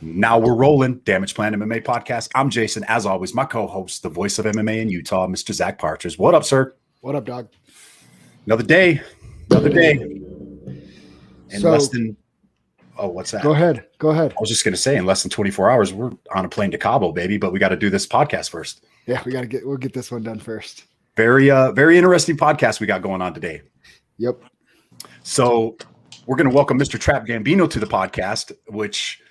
Now we're rolling. Damage Plan MMA podcast. I'm Jason. As always, my co-host, the voice of MMA in Utah, Mr. Zach Partridge. What up, sir? What up, dog? Another day. In less than, what's that? Go ahead. I was just going to say, in less than 24 hours, we're on a plane to Cabo, baby, but we got to do this podcast first. Yeah, we'll get this one done first. Very interesting podcast we got going on today. Yep. So we're going to welcome Mr. Trap Gambino to the podcast, which,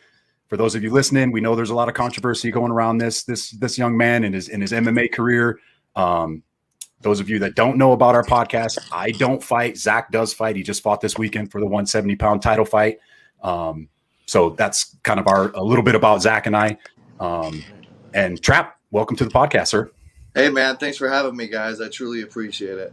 for those of you listening, we know there's a lot of controversy going around this young man in his MMA career. Those of you that don't know about our podcast, I don't fight. Zach does fight. He just fought this weekend for the 170-pound title fight. So that's kind of a little bit about Zach and I. And Trap, welcome to the podcast, sir. Hey, man. Thanks for having me, guys. I truly appreciate it.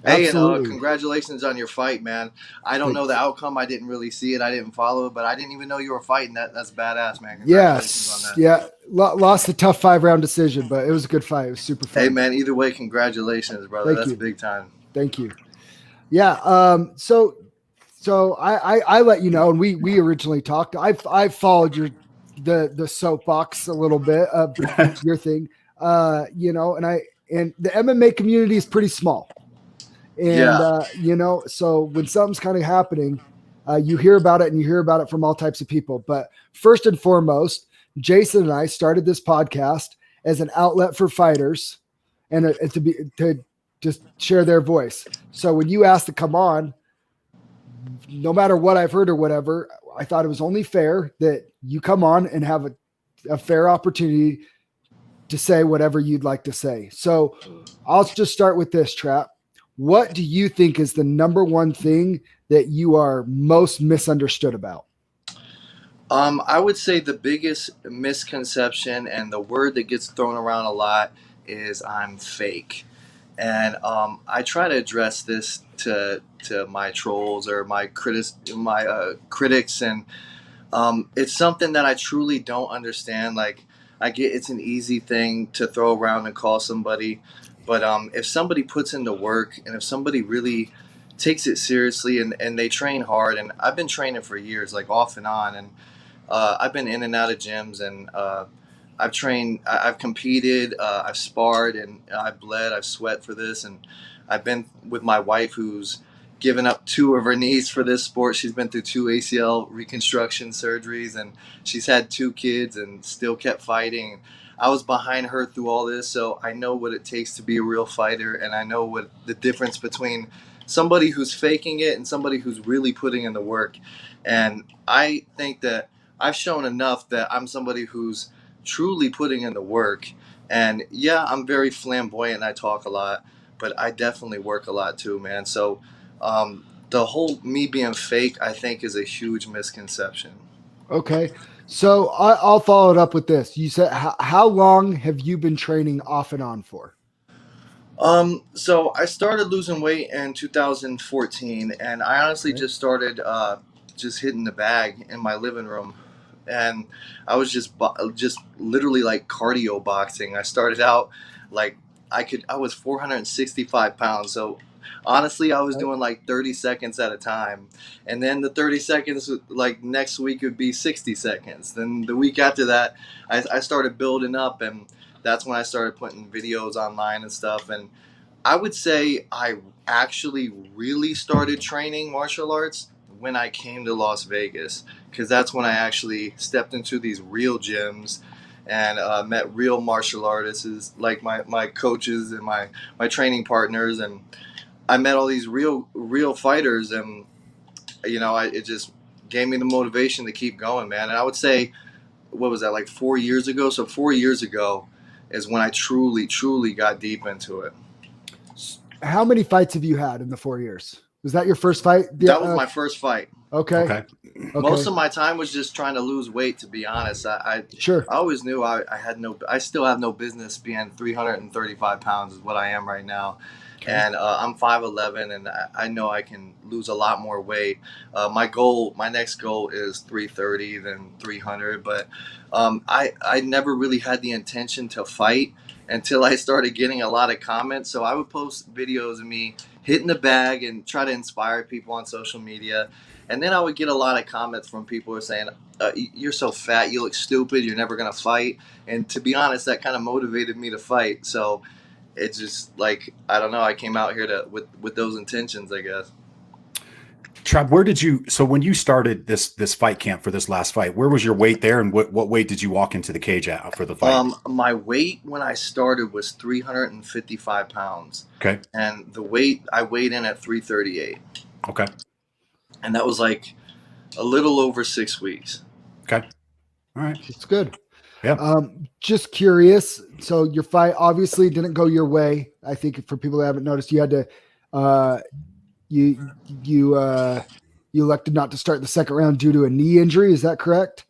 Absolutely. Hey, and congratulations on your fight, man. I don't know the outcome. I didn't really see it. I didn't follow it, but I didn't even know you were fighting. That's badass, man. Congratulations on that. Yeah. Lost the tough 5-round decision, but it was a good fight. It was super fun. Hey, man. Either way, congratulations, brother. Thank you. Big time. Thank you. Yeah. So I let you know, and we originally talked. I followed the soapbox a little bit of your thing, and the MMA community is pretty small. And, so when something's kind of happening, you hear about it, and you hear about it from all types of people. But first and foremost, Jason and I started this podcast as an outlet for fighters and to just share their voice. So when you asked to come on, no matter what I've heard or whatever, I thought it was only fair that you come on and have a fair opportunity to say whatever you'd like to say. So I'll just start with this, Trap. What do you think is the number one thing that you are most misunderstood about? I would say the biggest misconception and the word that gets thrown around a lot is I'm fake. And I try to address this to my trolls or my critics, and it's something that I truly don't understand. Like, I get it's an easy thing to throw around and call somebody. But if somebody puts in the work and if somebody really takes it seriously and they train hard, and I've been training for years, like off and on, and I've been in and out of gyms, and I've trained, I've competed, I've sparred, and I've bled, I've sweat for this, and I've been with my wife who's given up 2 of her knees for this sport. She's been through 2 ACL reconstruction surgeries, and she's had 2 kids and still kept fighting. I was behind her through all this, so I know what it takes to be a real fighter, and I know what the difference between somebody who's faking it and somebody who's really putting in the work. And I think that I've shown enough that I'm somebody who's truly putting in the work. And yeah, I'm very flamboyant and I talk a lot, but I definitely work a lot too, man. So the whole me being fake, I think, is a huge misconception. Okay. So I'll follow it up with this. You said, how long have you been training off and on for? So I started losing weight in 2014, and I honestly just started just hitting the bag in my living room. And I was just literally like cardio boxing. I started out like I was 465 pounds. So honestly, I was doing like 30 seconds at a time. And then the 30 seconds, like next week would be 60 seconds. Then the week after that, I started building up, and that's when I started putting videos online and stuff. And I would say I actually really started training martial arts when I came to Las Vegas, because that's when I actually stepped into these real gyms and met real martial artists, like my coaches and my training partners, and I met all these real fighters, and it just gave me the motivation to keep going, man. And I would say, what was that, like 4 years ago? So 4 years ago is when I truly got deep into it. How many fights have you had in the 4 years? Was that your first fight? That was my first fight. Okay. Most of my time was just trying to lose weight, to be honest. I always knew I still have no business being 335 pounds is what I am right now. Okay. And I'm 5'11", and I know I can lose a lot more weight. My next goal is 330, then 300. But I never really had the intention to fight until I started getting a lot of comments. So I would post videos of me hitting the bag and try to inspire people on social media. And then I would get a lot of comments from people who are saying, "You're so fat, you look stupid, you're never gonna fight." And to be honest, that kind of motivated me to fight. So it's just like, I don't know, I came out here to with those intentions, I guess. Trav, so when you started this fight camp for this last fight, where was your weight there, and what weight did you walk into the cage at for the fight? My weight when I started was 355 pounds. Okay. And the weight I weighed in at 338. Okay. And that was like a little over 6 weeks. Okay. All right. It's good. Yeah. Just curious. So your fight obviously didn't go your way. I think for people that haven't noticed, you had to, you elected not to start the second round due to a knee injury. Is that correct?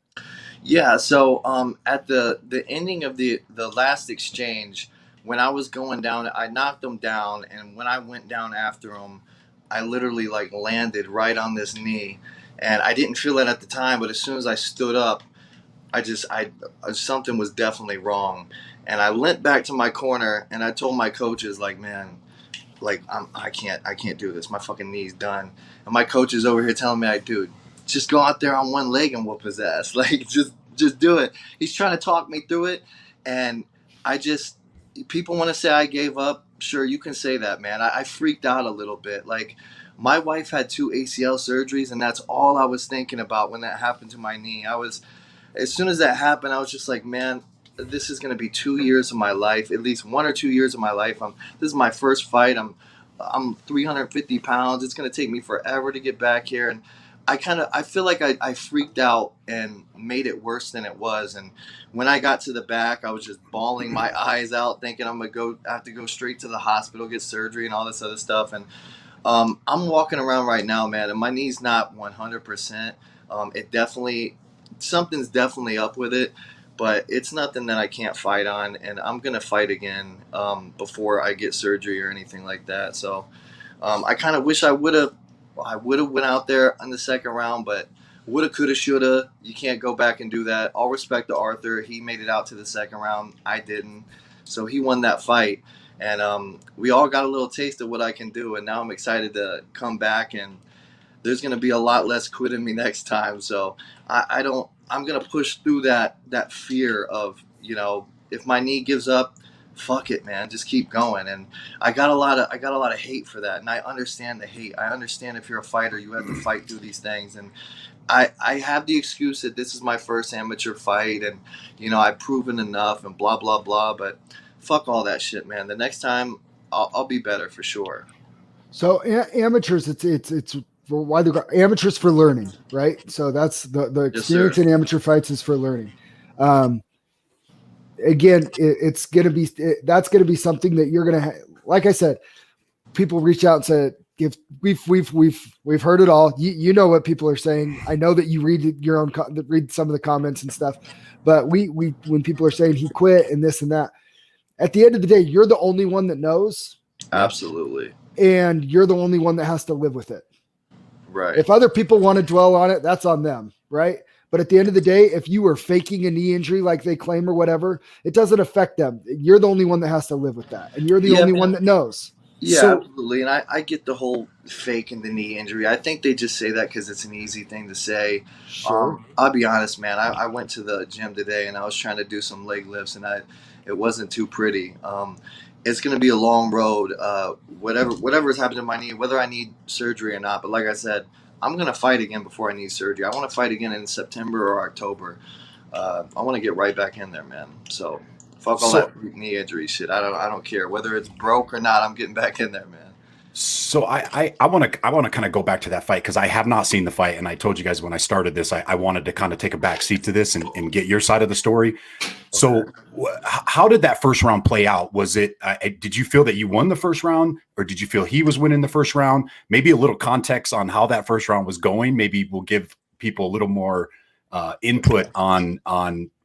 Yeah. So at the ending of the last exchange, when I was going down, I knocked him down, and when I went down after him, I literally like landed right on this knee, and I didn't feel it at the time, but as soon as I stood up, I something was definitely wrong, and I went back to my corner and I told my coaches, like, man, like I can't do this. My fucking knee's done. And my coach is over here telling me, like, dude, just go out there on one leg and whoop his ass. Like, just do it. He's trying to talk me through it, and people want to say I gave up. Sure, you can say that, man. I freaked out a little bit. Like, my wife had 2 ACL surgeries, and that's all I was thinking about when that happened to my knee. As soon as that happened, I was just like, man, this is going to be 2 years of my life, at least 1 or 2 years of my life. This is my first fight. I'm 350 pounds. It's going to take me forever to get back here. And I feel like I freaked out and made it worse than it was. And when I got to the back, I was just bawling my eyes out, thinking I'm going to have to go straight to the hospital, get surgery and all this other stuff. And I'm walking around right now, man, and my knee's not 100%. Something's definitely up with it, but it's nothing that I can't fight on, and I'm gonna fight again before I get surgery or anything like that. So I kind of wish I would have went out there in the second round, but woulda, coulda, shoulda. You can't go back and do that. All respect to Arthur, he made it out to the second round. I didn't, so he won that fight, and we all got a little taste of what I can do, and now I'm excited to come back, and there's going to be a lot less quitting me next time. So I'm going to push through that fear of, if my knee gives up, fuck it, man, just keep going. And I got a lot of hate for that. And I understand the hate. I understand if you're a fighter, you have to fight through these things. And I have the excuse that this is my first amateur fight, and, I've proven enough and blah, blah, blah. But fuck all that shit, man. The next time I'll be better for sure. So amateurs, it's for why they're amateurs for learning, right? So that's the experience in amateur fights is for learning. Again, that's going to be something that you're going to like I said, people reach out and say, if we've heard it all. You know what people are saying. I know that you read some of the comments and stuff, but when people are saying he quit and this and that, at the end of the day, you're the only one that knows. Absolutely. And you're the only one that has to live with it. Right. If other people want to dwell on it, that's on them, right? But at the end of the day, if you were faking a knee injury like they claim or whatever, it doesn't affect them. You're the only one that has to live with that. And you're the only one that knows. Yeah, absolutely. And I get the whole faking the knee injury. I think they just say that because it's an easy thing to say. Sure. I'll be honest, man. I went to the gym today and I was trying to do some leg lifts, and it wasn't too pretty. It's going to be a long road. Whatever has happened to my knee, whether I need surgery or not. But like I said, I'm going to fight again before I need surgery. I want to fight again in September or October. I want to get right back in there, man. So fuck all that knee injury shit. I don't care whether it's broke or not. I'm getting back in there, man. So I want to kind of go back to that fight, because I have not seen the fight, and I told you guys when I started this, I wanted to kind of take a back seat to this and get your side of the story. Okay. So how did that first round play out? Was it did you feel that you won the first round, or did you feel he was winning the first round? Maybe a little context on how that first round was going. Maybe we'll give people a little more input on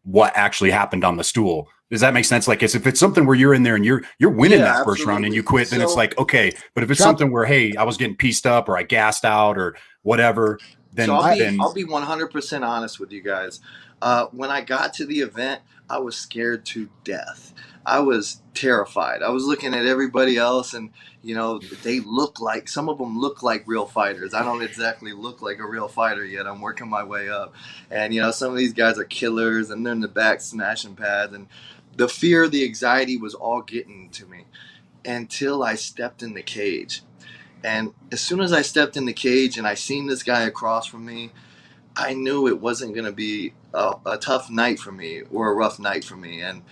what actually happened on the stool. Does that make sense? Like, if it's something where you're in there and you're winning that first round and you quit, then it's like, okay. But if it's something where, hey, I was getting pieced up or I gassed out or whatever, So then then I'll be 100% honest with you guys. When I got to the event, I was scared to death. I was terrified. I was looking at everybody else, and they look like, some of them look like real fighters. I don't exactly look like a real fighter yet. I'm working my way up, and some of these guys are killers, and they're in the back smashing pads, and the fear, the anxiety was all getting to me until I stepped in the cage. And as soon as I stepped in the cage and I seen this guy across from me, I knew it wasn't going to be a tough night for me or a rough night for me. And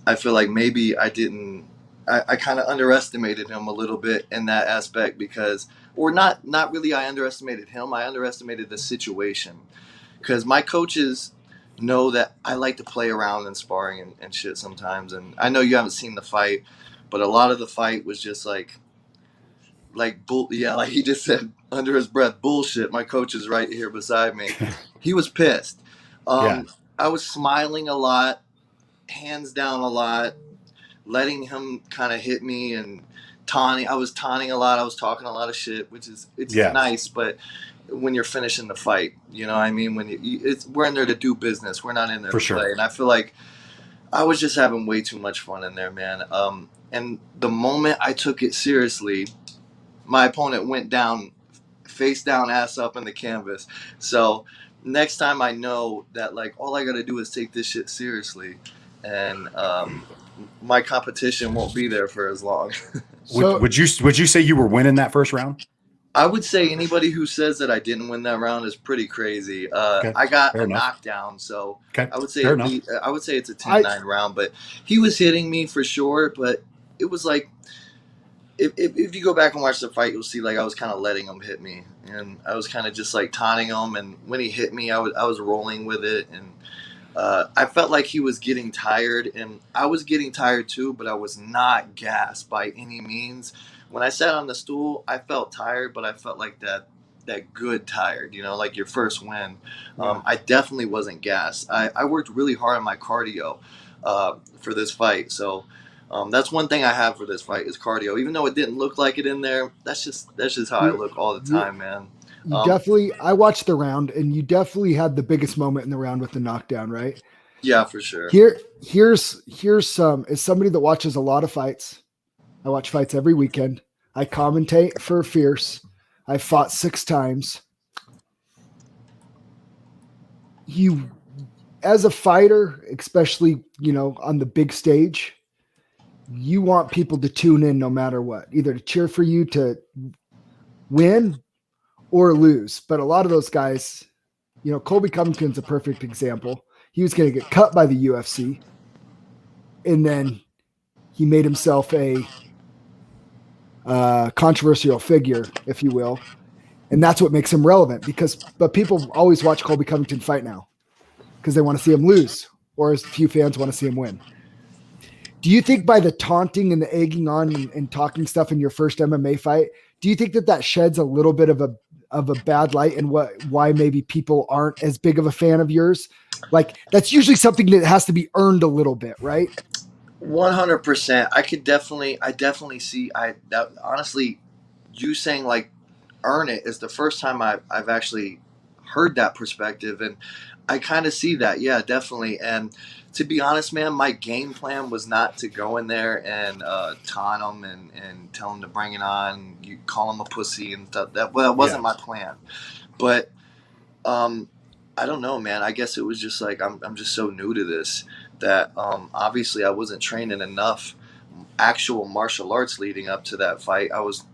I feel like maybe I kind of underestimated him a little bit in that aspect because, or not really I underestimated him, I underestimated the situation. Because my coaches know that I like to play around in sparring and shit sometimes. And I know you haven't seen the fight, but a lot of the fight was just like he just said under his breath, bullshit. My coach is right here beside me. He was pissed. yeah, I was smiling a lot, hands down a lot, letting him kind of hit me and taunting. I was taunting a lot. I was talking a lot of shit, which is it's yeah, nice, but when you're finishing the fight, you know what I mean? When we're in there to do business. We're not in there for to play. sure. And I feel like I was just having way too much fun in there, man. And the moment I took it seriously, my opponent went down, face down, ass up in the canvas. So next time I know that like all I got to do is take this shit seriously, and my competition won't be there for as long. So Would you say you were winning that first round? I would say anybody who says that I didn't win that round is pretty crazy. Okay, I got fair a enough. knockdown, so Okay, I would say fair enough. I would say it's a I 10-9 round. But he was hitting me for sure. But it was like if you go back and watch the fight, you'll see like I was kind of letting him hit me, and I was kind of just like taunting him. And when he hit me, I was rolling with it, and I felt like he was getting tired, and I was getting tired too. But I was not gassed by any means. When I sat on the stool, I felt tired, but I felt like that good tired, like your first win. yeah. I definitely wasn't gassed. I worked really hard on my cardio for this fight, so. That's one thing I have for this fight is cardio. Even though it didn't look like it in there, that's just how I You look all the you time, man. you Um, definitely I watched the round and you definitely had the biggest moment in the round with the knockdown, right? yeah, for sure. Here's some as somebody that watches a lot of fights. I watch fights every weekend. I commentate for Fierce. I fought 6 times. You as a fighter, especially, on the big stage, you want people to tune in no matter what, either to cheer for you to win or lose. But a lot of those guys, Colby Covington's a perfect example. He was going to get cut by the UFC, and then he made himself a controversial figure, if you will. And that's what makes him relevant but people always watch Colby Covington fight now because they want to see him lose, or as few fans want to see him win. Do you think by the taunting and the egging on and talking stuff in your first MMA fight, do you think that sheds a little bit of a bad light and why maybe people aren't as big of a fan of yours? Like that's usually something that has to be earned a little bit, right? 100%. I definitely see. That honestly, you saying like earn it is the first time I've actually heard that perspective, and I kind of see that. Yeah, definitely. And to be honest, man, my game plan was not to go in there and taunt him and tell him to bring it on. You call him a pussy and stuff. That wasn't Yeah, my plan. But um, I don't know, man. I guess it was just like I'm just so new to this that obviously I wasn't training enough actual martial arts leading up to that fight. I was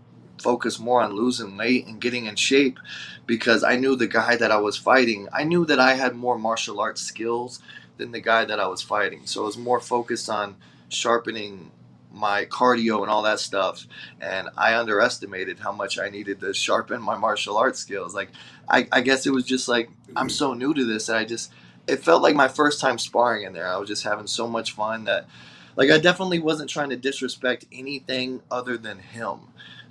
focused more on losing weight and getting in shape because I knew the guy that I was fighting. I knew that I had more martial arts skills than the guy that I was fighting. So I was more focused on sharpening my cardio and all that stuff, and I underestimated how much I needed to sharpen my martial arts skills. Like I guess it was just like I'm so new to this that it felt like my first time sparring in there. I was just having so much fun that like I definitely wasn't trying to disrespect anything other than him.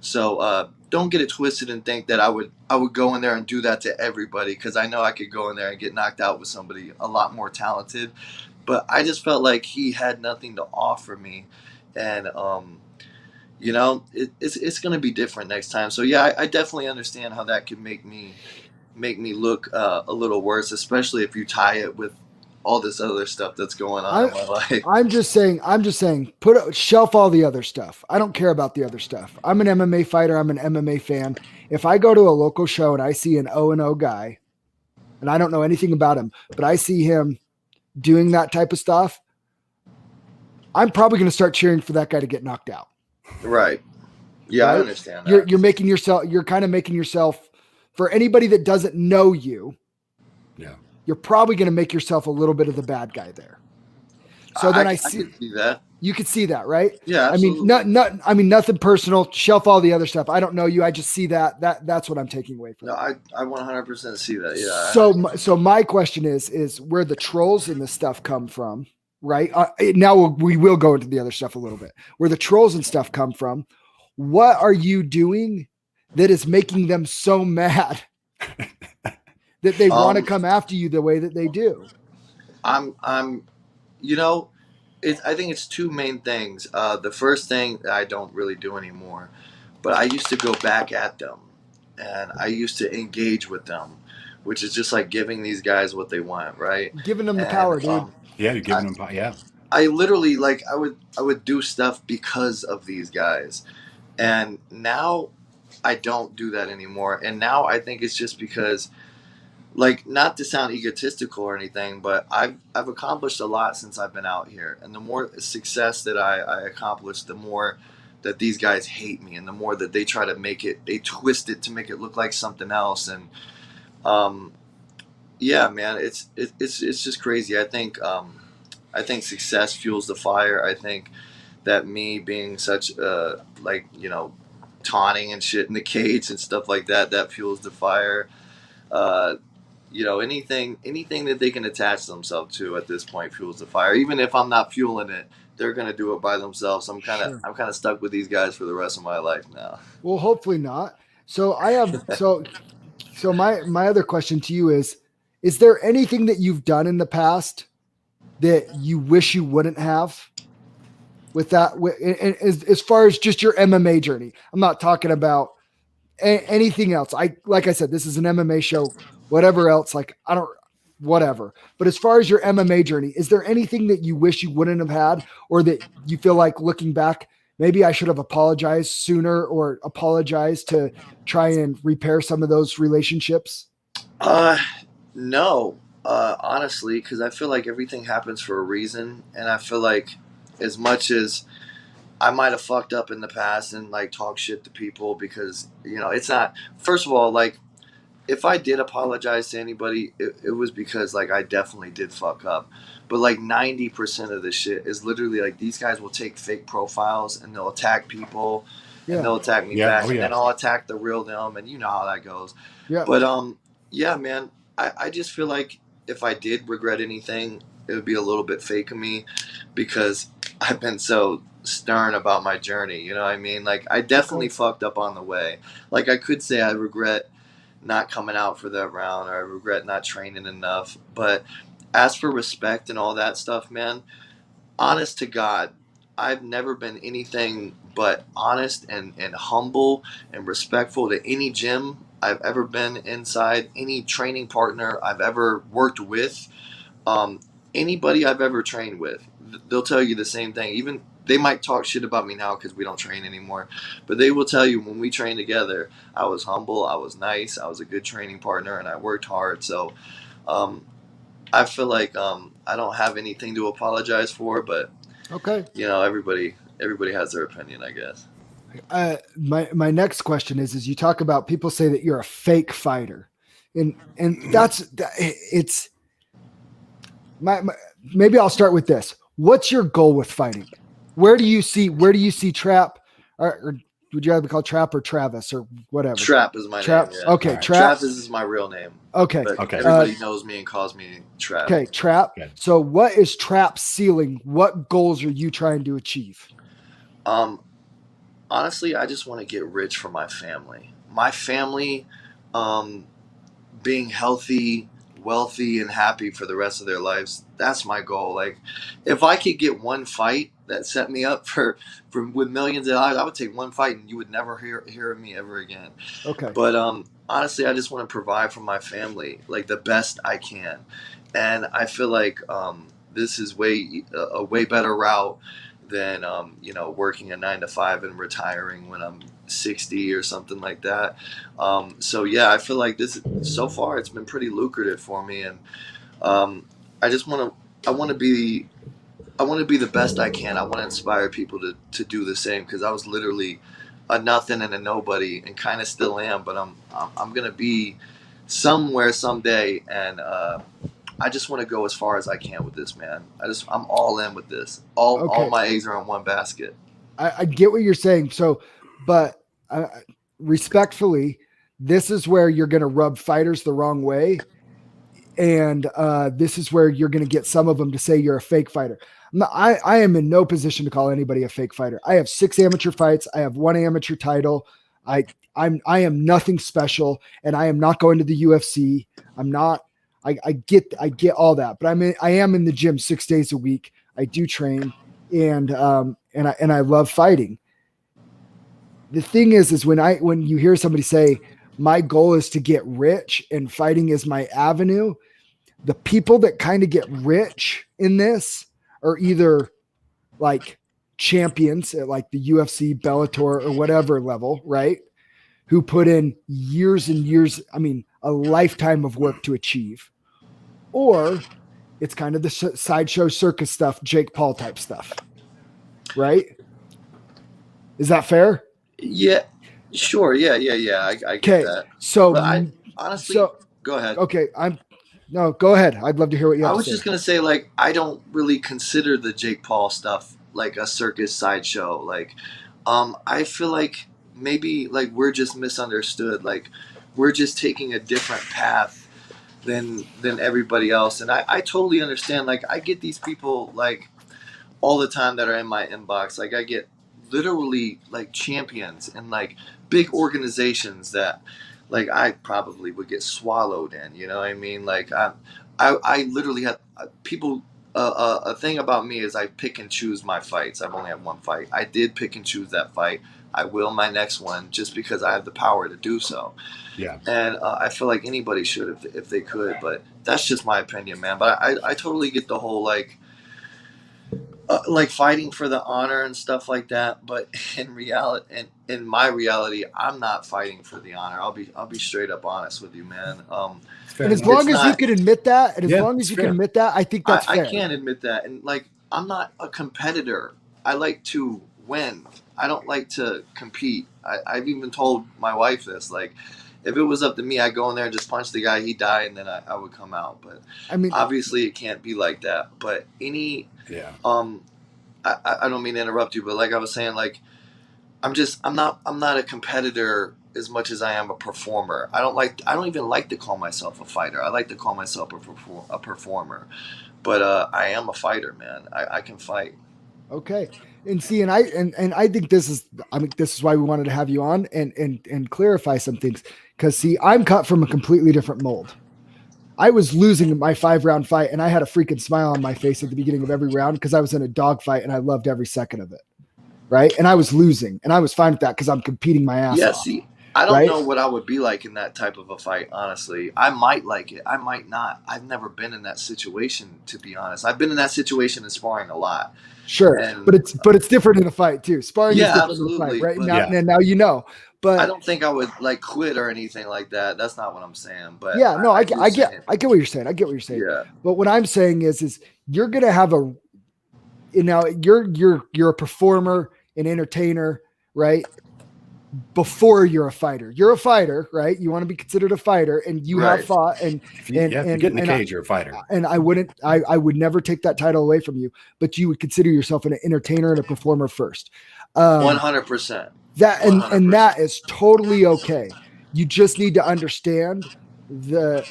So don't get it twisted and think that I would go in there and do that to everybody, because I know I could go in there and get knocked out with somebody a lot more talented. But I just felt like he had nothing to offer me, and it's going to be different next time. So yeah, I definitely understand how that could make me make me look a little worse, especially if you tie it with all this other stuff that's going on in my life. I'm just saying, shelf all the other stuff. I don't care about the other stuff. I'm an MMA fighter. I'm an MMA fan. If I go to a local show and I see an 0-0 guy, and I don't know anything about him, but I see him doing that type of stuff, I'm probably going to start cheering for that guy to get knocked out. Right. Yeah, right? I understand that. You're kind of making yourself, for anybody that doesn't know you, you're probably going to make yourself a little bit of the bad guy there. So then I can see that. You could see that, right? Yeah, absolutely. I mean, nothing personal. Shelf all the other stuff. I don't know you. I just see that. That's what I'm taking away from. No, I 100% see that. Yeah. So my question is where the trolls and this stuff come from, right? Now we will go into the other stuff a little bit. Where the trolls and stuff come from. What are you doing that is making them so mad that they want to come after you the way that they do? I think it's two main things. The first thing that I don't really do anymore, but I used to go back at them and I used to engage with them, which is just like giving these guys what they want, right? Giving them the power, dude. Yeah, you're giving them power. Yeah. I literally I would do stuff because of these guys. And now I don't do that anymore. And now I think it's just because, like, not to sound egotistical or anything, but I've accomplished a lot since I've been out here. And the more success that I accomplish, the more that these guys hate me, and the more that they try to they twist it to make it look like something else. And yeah, man, it's just crazy. I think success fuels the fire. I think that me being such taunting and shit in the cage and stuff like that fuels the fire. Anything that they can attach themselves to at this point fuels the fire. Even if I'm not fueling it, they're gonna do it by themselves. I'm kind of stuck with these guys for the rest of my life now. Well, hopefully not. So I have so my other question to you is there anything that you've done in the past that you wish you wouldn't have? With that, as far as just your MMA journey, I'm not talking about anything else. Like I said, this is an MMA show. Whatever else, whatever. But as far as your MMA journey, is there anything that you wish you wouldn't have had, or that you feel like looking back, maybe I should have apologized sooner, or apologized to try and repair some of those relationships? No, honestly, because I feel like everything happens for a reason, and I feel like as much as I might have fucked up in the past and like talk shit to people, because it's not. First of all, like, if I did apologize to anybody, it was because like I definitely did fuck up. But like 90% of the shit is literally like these guys will take fake profiles and they'll attack people, and they'll attack me back, and then I'll attack the real them, and you know how that goes. Yeah. But yeah, man, I just feel like if I did regret anything, it would be a little bit fake of me, because I've been so stern about my journey. You know what I mean? Like, I definitely fucked up on the way. Like, I could say I regret not coming out for that round, or I regret not training enough. But as for respect and all that stuff, man, honest to God, I've never been anything but honest and humble and respectful to any gym I've ever been inside, any training partner I've ever worked with, anybody I've ever trained with. They'll tell you the same thing. Even they might talk shit about me now because we don't train anymore, but they will tell you when we trained together, I was humble, I was nice, I was a good training partner, and I worked hard. So I feel like I don't have anything to apologize for, but everybody has their opinion, I guess. My next question is you talk about people say that you're a fake fighter, and it's maybe I'll start with this. What's your goal with fighting? Where do you see Trap, or would you rather be called Trap or Travis or whatever? Trap is my name. Yeah. Okay, right. Travis is my real name. Okay. Okay. Everybody knows me and calls me Trap. Okay, Trap. Okay. So what is Trap's ceiling? What goals are you trying to achieve? Honestly, I just want to get rich for my family. My family being healthy, wealthy, and happy for the rest of their lives. That's my goal. Like, if I could get one fight that set me up for with millions of dollars, I would take one fight and you would never hear of me ever again. Okay. But honestly, I just want to provide for my family like the best I can, and I feel like this is a way better route than working a 9 to 5 and retiring when I'm 60 or something like that. So yeah, I feel like this so far it's been pretty lucrative for me, and I just want to I want to be I want to be the best I can. I want to inspire people to do the same because I was literally a nothing and a nobody and kind of still am, but I'm gonna be somewhere someday, and I just want to go as far as I can with this, man. I'm all in with this. All Okay. my eggs are in one basket. I get what you're saying. So, but respectfully, this is where you're going to rub fighters the wrong way. And this is where you're going to get some of them to say you're a fake fighter. I am in no position to call anybody a fake fighter. I have 6 amateur fights. I have 1 amateur title. I am nothing special, and I am not going to the UFC. I'm not. I get all that, but I am in the gym 6 days a week. I do train, and I love fighting. The thing is when you hear somebody say my goal is to get rich and fighting is my avenue, the people that kind of get rich in this are either like champions at like the UFC, Bellator, or whatever level, right? Who put in years and years, a lifetime of work to achieve. Or it's kind of the sideshow circus stuff, Jake Paul type stuff, right? Is that fair? Yeah, sure. Yeah. I get that. So, But I honestly, go ahead. Okay, go ahead. I'd love to hear what you have I to was say. just gonna say, like, I don't really consider the Jake Paul stuff like a circus sideshow. Like, I feel like maybe like we're just misunderstood. Like, we're just taking a different path than everybody else. And I totally understand. Like, I get these people like all the time that are in my inbox. Like, I get literally like champions and like big organizations that like I probably would get swallowed in. You know what I mean? Like, I literally have people. A thing about me is I pick and choose my fights. I've only had one fight. I did pick and choose that fight. I will my next one just because I have the power to do so. Yeah. And I feel like anybody should if they could, but that's just my opinion, man. But I totally get the whole like fighting for the honor and stuff like that. But in reality, in my reality, I'm not fighting for the honor. I'll be straight up honest with you, man. And as long as you can admit that, I think that's fair. I can admit that, and like I'm not a competitor. I like to win. I don't like to compete. I've even told my wife this. Like, if it was up to me, I'd go in there and just punch the guy, he'd die, and then I would come out. But obviously, it can't be like that. But I don't mean to interrupt you, but like I was saying, like I'm not a competitor as much as I am a performer. I don't even like to call myself a fighter. I like to call myself a performer. But I am a fighter, man. I can fight. Okay. And see, and I think this is why we wanted to have you on and clarify some things. Because see, I'm cut from a completely different mold. I was losing my 5-round fight, and I had a freaking smile on my face at the beginning of every round because I was in a dog fight and I loved every second of it. Right. And I was losing, and I was fine with that because I'm competing my ass off. See, I don't know what I would be like in that type of a fight, honestly. I might like it. I might not. I've never been in that situation, to be honest. I've been in that situation in sparring a lot. Sure. But it's different in a fight too. Sparring is different in a fight, right? Now you know. But I don't think I would like quit or anything like that. That's not what I'm saying. But I get what you're saying. I get what you're saying. Yeah. But what I'm saying is you're gonna have you're a performer, an entertainer, right? Before you're a fighter. You're a fighter, right? You want to be considered a fighter, and you have fought and you get in the cage, you're a fighter. And I would never take that title away from you, but you would consider yourself an entertainer and a performer first. 100%. That and that is totally okay. You just need to understand the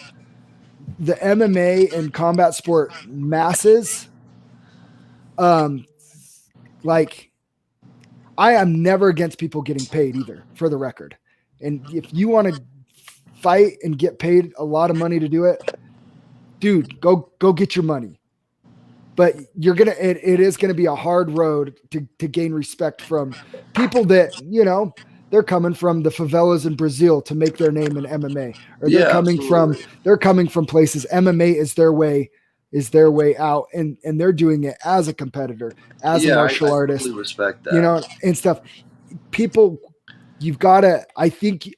MMA and combat sport masses. Like, I am never against people getting paid either, for the record. And if you want to fight and get paid a lot of money to do it, dude, go get your money. But it is gonna be a hard road to gain respect from people that, they're coming from the favelas in Brazil to make their name in MMA, or Yeah, absolutely. they're coming from places. MMA is their way out, and they're doing it as a competitor, as a Yeah, martial I totally artist, respect that. and stuff. People, you've got to. I think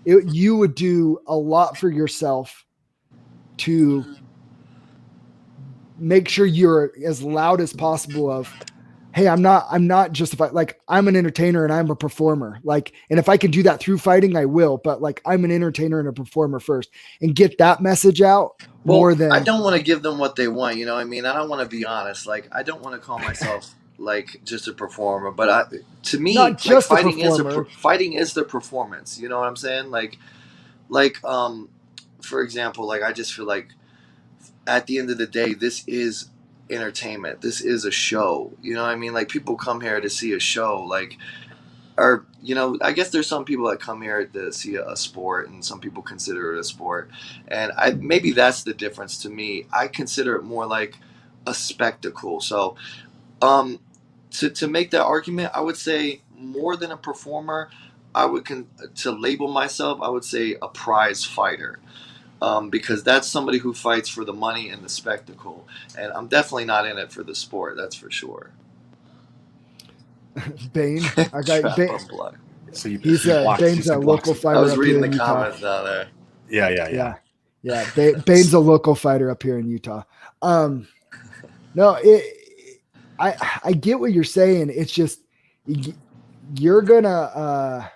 you would do a lot for yourself to make sure you're as loud as possible of, hey, I'm not justified. Like, I'm an entertainer and I'm a performer. Like, and if I can do that through fighting, I will, but like, I'm an entertainer and a performer first, and get that message out more Well, I than don't want to give them what they want. You know what I mean? I don't want to be honest. Like, I don't want to call myself like just a performer, but to me, not like just a performer. fighting is the performance. You know what I'm saying? Like for example, like I just feel like at the end of the day, this is entertainment. This is a show. You know what I mean? Like people come here to see a show. Like, or I guess there's some people that come here to see a sport, and some people consider it a sport, and I maybe that's the difference to me. I consider it more like a spectacle. So to make that argument, I would say more than a performer, to label myself, I would say a prize fighter, because that's somebody who fights for the money and the spectacle, and I'm definitely not in it for the sport. That's for sure. Bane, I got Trap Bane. unblock. So you He's block, Bane's a local I fighter was up here reading in the Utah. comments down there. Yeah. Bane's a local fighter up here in Utah. No, I get what you're saying. It's just you're gonna.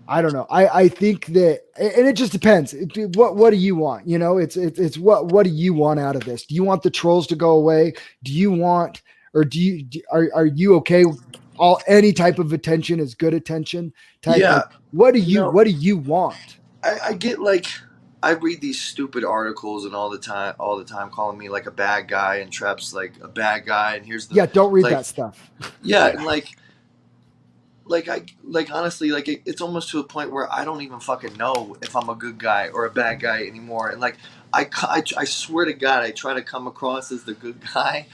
I don't know. I think that, and it just depends. What do you want? It's what do you want out of this? Do you want the trolls to go away? Do you want, or are you okay? Any type of attention is good attention. Type, Yeah, like, what do you want? I get like I read these stupid articles and all the time calling me like a bad guy, and Trap's like a bad guy, and here's the Yeah, don't read like that stuff. yeah, Yeah. and like honestly, like it's almost to a point where I don't even fucking know if I'm a good guy or a bad guy anymore. And like I swear to God, I try to come across as the good guy,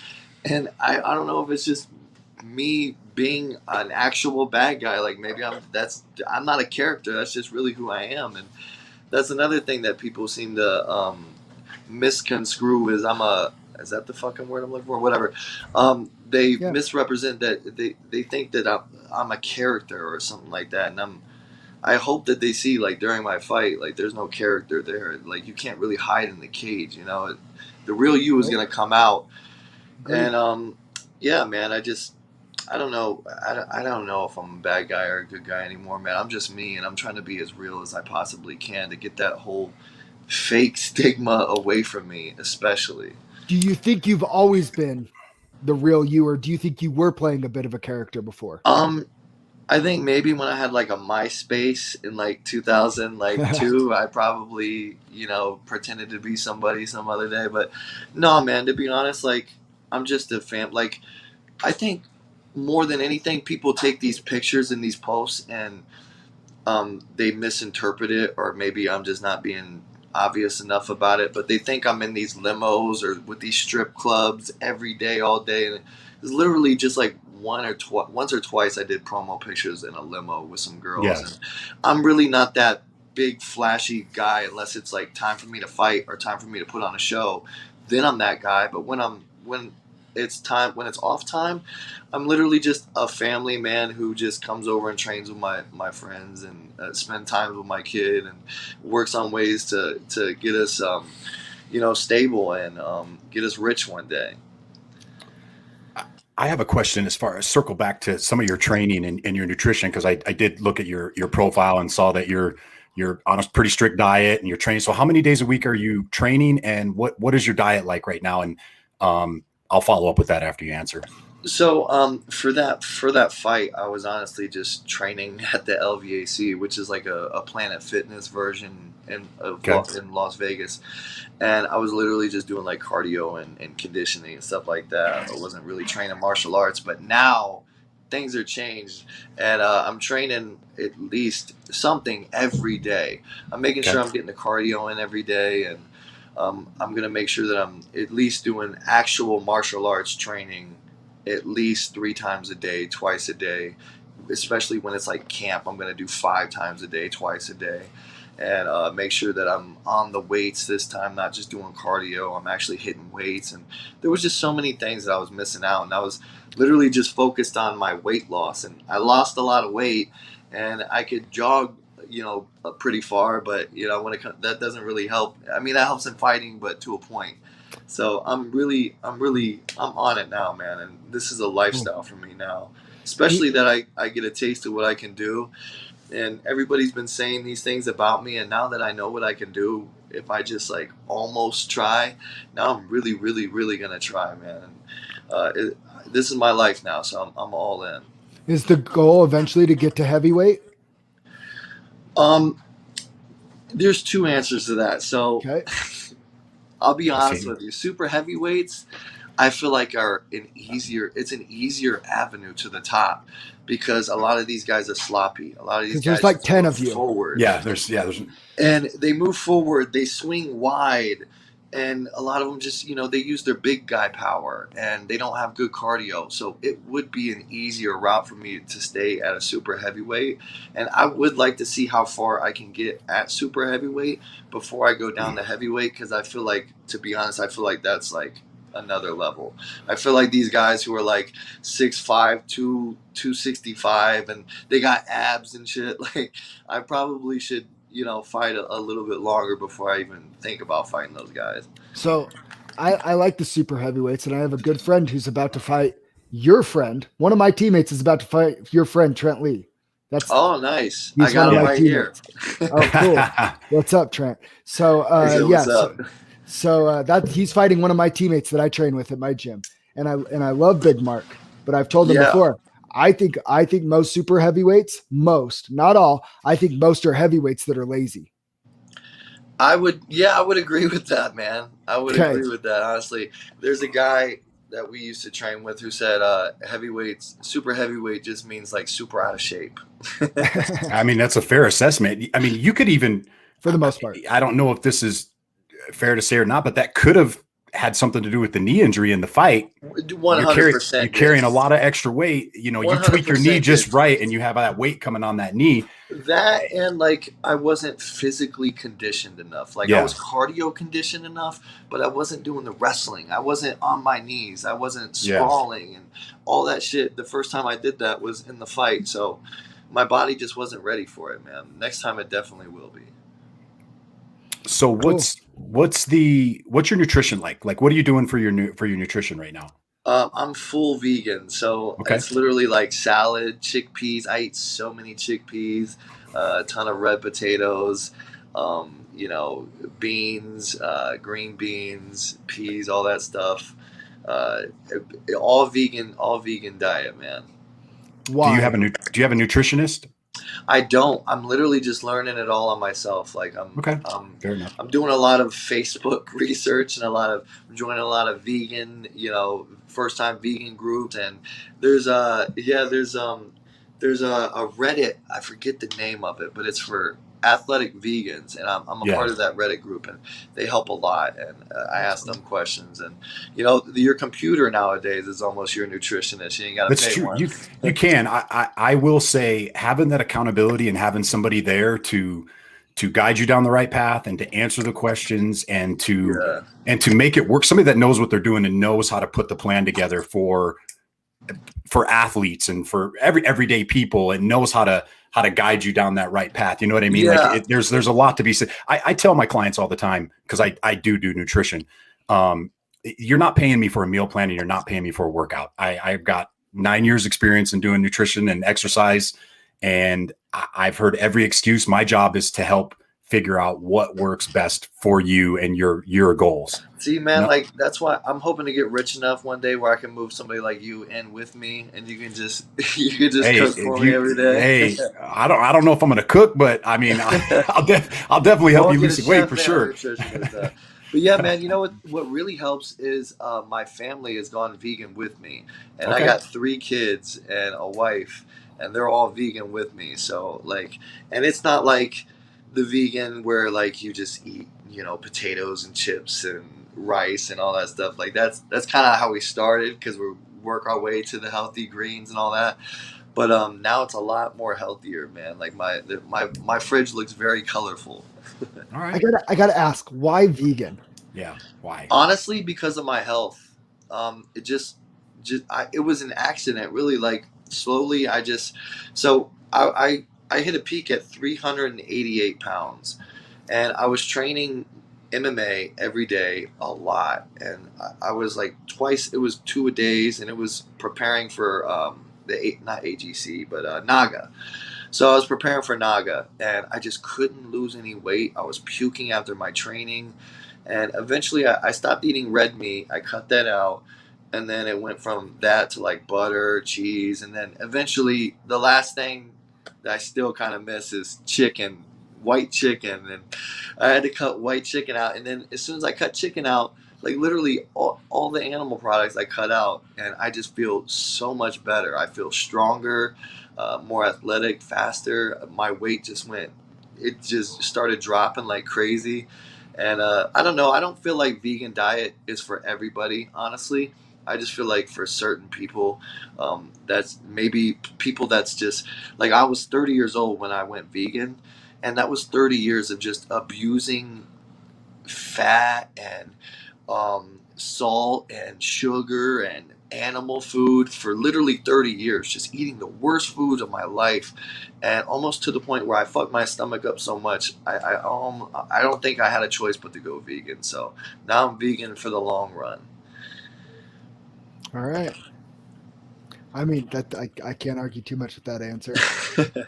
and I don't know if it's just me being an actual bad guy. Like maybe I'm not a character. That's just really who I am. And that's another thing that people seem to misconstrue is that the fucking word I'm looking for? Whatever. They Yeah. misrepresent that they think that I'm a character or something like that, and I hope that they see like during my fight, like there's no character there. Like you can't really hide in the cage, the real you is Nope. gonna come out. Agreed. And yeah, man, I don't know. I don't know if I'm a bad guy or a good guy anymore, man. I'm just me, and I'm trying to be as real as I possibly can to get that whole fake stigma away from me, especially. Do you think you've always been the real you, or do you think you were playing a bit of a character before? I think maybe when I had like a MySpace in like 2002, I probably pretended to be somebody some other day. But no, man, to be honest, like I'm just a fan. Like I think more than anything, people take these pictures and these posts and they misinterpret it, or maybe I'm just not being obvious enough about it. But they think I'm in these limos or with these strip clubs every day, all day, and it's literally just like once or twice I did promo pictures in a limo with some girls, Yeah. and I'm really not that big flashy guy unless it's like time for me to fight or time for me to put on a show. Then I'm that guy. But when it's off time, I'm literally just a family man who just comes over and trains with my friends and spend time with my kid and works on ways to get us stable and get us rich one day. I have a question as far as circle back to some of your training and your nutrition, because I did look at your profile and saw that you're on a pretty strict diet and you're training. So how many days a week are you training, and what is your diet like right now? And I'll follow up with that after you answer. So for that fight, I was honestly just training at the LVAC, which is like a Planet Fitness version Okay. in Las Vegas, and I was literally just doing like cardio and conditioning and stuff like that. I wasn't really training martial arts, but now things are changed, and I'm training at least something every day. I'm making Okay. sure I'm getting the cardio in every day, and I'm gonna make sure that I'm at least doing actual martial arts training at least 3 times a day, twice a day, especially when it's like camp, I'm going to do 5 times a day, twice a day, and make sure that I'm on the weights this time, not just doing cardio. I'm actually hitting weights. And there was just so many things that I was missing out. And I was literally just focused on my weight loss. And I lost a lot of weight, and I could jog, pretty far, but when it comes, that doesn't really help. I mean, that helps in fighting, but to a point. So I'm on it now, man. And this is a lifestyle for me now, especially that I get a taste of what I can do. And everybody's been saying these things about me, and now that I know what I can do, if I just like almost try, now I'm really, really, really gonna try, man. This is my life now, so I'm all in. Is the goal eventually to get to heavyweight? There's 2 answers to that. So Okay. I'll be honest with you. Super heavyweights, I feel like it's an easier avenue to the top, because a lot of these guys are sloppy. A lot of these guys, there's like 10 of you forward. There's And they move forward, they swing wide, and a lot of them just, they use their big guy power, and they don't have good cardio. So it would be an easier route for me to stay at a super heavyweight. And I would like to see how far I can get at super heavyweight before I go down to heavyweight, because I feel like, to be honest, I feel like that's like another level. I feel like these guys who are like 6'5", 265, and they got abs and shit, like I probably should fight a little bit longer before I even think about fighting those guys. So I like the super heavyweights, and I have a good friend who's about to fight your friend. One of my teammates is about to fight your friend, Trent Lee. Nice. I got him right teammates. Here. Oh, cool. What's up, Trent? So that he's fighting one of my teammates that I train with at my gym, and I love Big Mark, but I've told him before, I think most super heavyweights, not all, I think most are heavyweights that are lazy. I would agree with that, man. I would agree with that. Honestly, there's a guy that we used to train with who said super heavyweight just means like super out of shape. I mean, that's a fair assessment. I mean, you could even, for the most part, I don't know if this is fair to say or not, but that could have had something to do with the knee injury in the fight. 100%. You're carrying a lot of extra weight. You tweak your knee just right, and you have that weight coming on that knee. That, and like I wasn't physically conditioned enough. Like I was cardio conditioned enough, but I wasn't doing the wrestling. I wasn't on my knees. I wasn't sprawling and all that shit. The first time I did that was in the fight, so my body just wasn't ready for it, man. Next time it definitely will be. So what's your nutrition like? Like, what are you doing for your nutrition right now? I'm full vegan, so it's literally like salad, chickpeas. I eat so many chickpeas, a ton of red potatoes, beans, green beans, peas, all that stuff. All vegan diet, man. Why? Do you have a nutritionist? I don't. I'm literally just learning it all on myself. Like fair enough. I'm doing a lot of Facebook research and I'm joining a lot of vegan, first time vegan groups. And there's a Reddit. I forget the name of it, but it's for athletic vegans, and I'm a part of that Reddit group, and they help a lot. And I ask them questions, and your computer nowadays is almost your nutritionist. You ain't got to pay one. You can. I will say, having that accountability and having somebody there to guide you down the right path and to answer the questions and to make it work. Somebody that knows what they're doing and knows how to put the plan together for athletes and for everyday people, and knows how to guide you down that right path. You know what I mean? Yeah. Like there's a lot to be said. I tell my clients all the time, because I do nutrition. You're not paying me for a meal plan, and you're not paying me for a workout. I've got 9 years experience in doing nutrition and exercise, and I've heard every excuse. My job is to help figure out what works best for you and your goals. See, man, like that's why I'm hoping to get rich enough one day where I can move somebody like you in with me, and you can just cook for me every day. Hey, I don't know if I'm going to cook, but I mean, I'll definitely help you lose some weight for sure. But yeah, man, what really helps is my family has gone vegan with me, and I got 3 kids and a wife, and they're all vegan with me. So and it's not like the vegan where like you just eat potatoes and chips and rice and all that stuff. Like that's kind of how we started, because we work our way to the healthy greens and all that. But now it's a lot more healthier, man. Like my fridge looks very colorful. All right. I gotta ask, why vegan? Yeah. Why? Honestly, because of my health. It it was an accident, really. Like slowly, so I hit a peak at 388 pounds, and I was training MMA every day a lot, and I was like twice. It was 2 a days, and it was preparing for not AGC but Naga. So I was preparing for Naga, and I just couldn't lose any weight. I was puking after my training, and eventually I stopped eating red meat. I cut that out, and then it went from that to like butter, cheese, and then eventually the last thing that I still kind of miss is chicken, white chicken, and I had to cut white chicken out. And then as soon as I cut chicken out, like literally all the animal products I cut out, and I just feel so much better. I feel stronger, more athletic, faster. My weight it just started dropping like crazy. And I don't know. I don't feel like vegan diet is for everybody, honestly. I just feel like for certain people, that's maybe people that's just like I was 30 years old when I went vegan, and that was 30 years of just abusing fat and salt and sugar and animal food for literally 30 years, just eating the worst foods of my life, and almost to the point where I fucked my stomach up so much I don't think I had a choice but to go vegan. So now I'm vegan for the long run. All right. I mean, that I can't argue too much with that answer.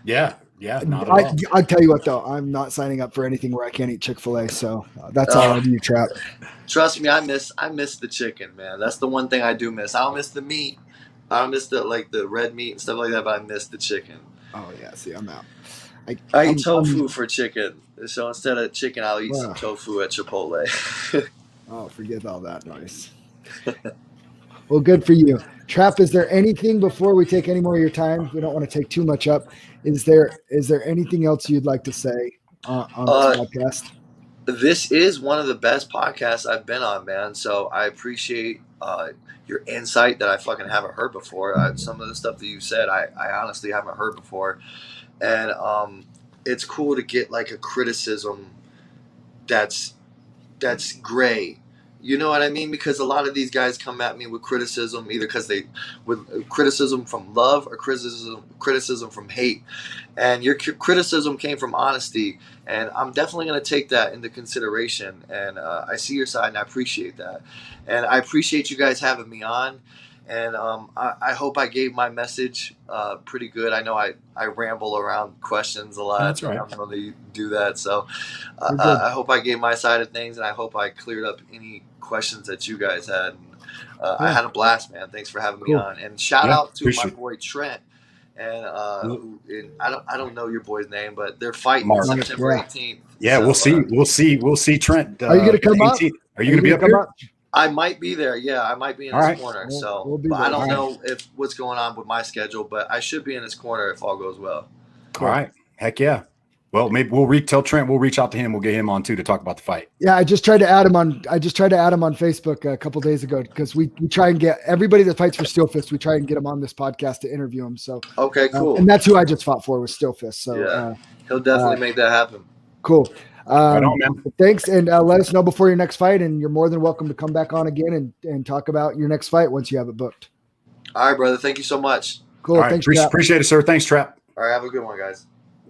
Yeah. Yeah. Not at all. I'll tell you what, though, I'm not signing up for anything where I can't eat Chick-fil-A. So that's all on you, Trap. Trust me, I miss the chicken, man. That's the one thing I do miss. I don't miss the meat. I don't miss the red meat and stuff like that, but I miss the chicken. Oh yeah, see, I'm out. I eat tofu for chicken. So instead of chicken, I'll eat some tofu at Chipotle. Oh, forget all that noise. Well, good for you. Trap, is there anything before we take any more of your time? We don't want to take too much up. Is there anything else you'd like to say on this podcast? This is one of the best podcasts I've been on, man. So I appreciate your insight that I fucking haven't heard before. Some of the stuff that you said, I honestly haven't heard before. And it's cool to get like a criticism that's gray. You know what I mean? Because a lot of these guys come at me with criticism, either with criticism from love or criticism from hate. And your criticism came from honesty, and I'm definitely going to take that into consideration. And I see your side, and I appreciate that. And I appreciate you guys having me on. And I hope I gave my message pretty good. I know I ramble around questions a lot. That's right. I'm going to do that. So I hope I gave my side of things, and I hope I cleared up any questions that you guys had. I had a blast, man. Thanks for having me on. And shout out to my boy Trent. And I don't know your boy's name, but they're fighting September 18th. Yeah, so, we'll see Trent. Are you going to come up? Are you going to be up here? I might be there. Yeah, I might be in his corner. But I don't know if what's going on with my schedule, but I should be in his corner if all goes well. All right. Heck yeah. Well, maybe tell Trent we'll reach out to him. We'll get him on too to talk about the fight. Yeah, I just tried to add him on Facebook a couple days ago because we try and get everybody that fights for Steel Fist. We try and get him on this podcast to interview him. So okay, cool. And that's who I just fought for was Steel Fist. So yeah, he'll definitely make that happen. Cool. Right on, man. Thanks, and let us know before your next fight, and you're more than welcome to come back on again and talk about your next fight once you have it booked. All right, brother. Thank you so much. Cool. All right, thanks. Appreciate it, sir. Thanks, Trap. All right, have a good one, guys.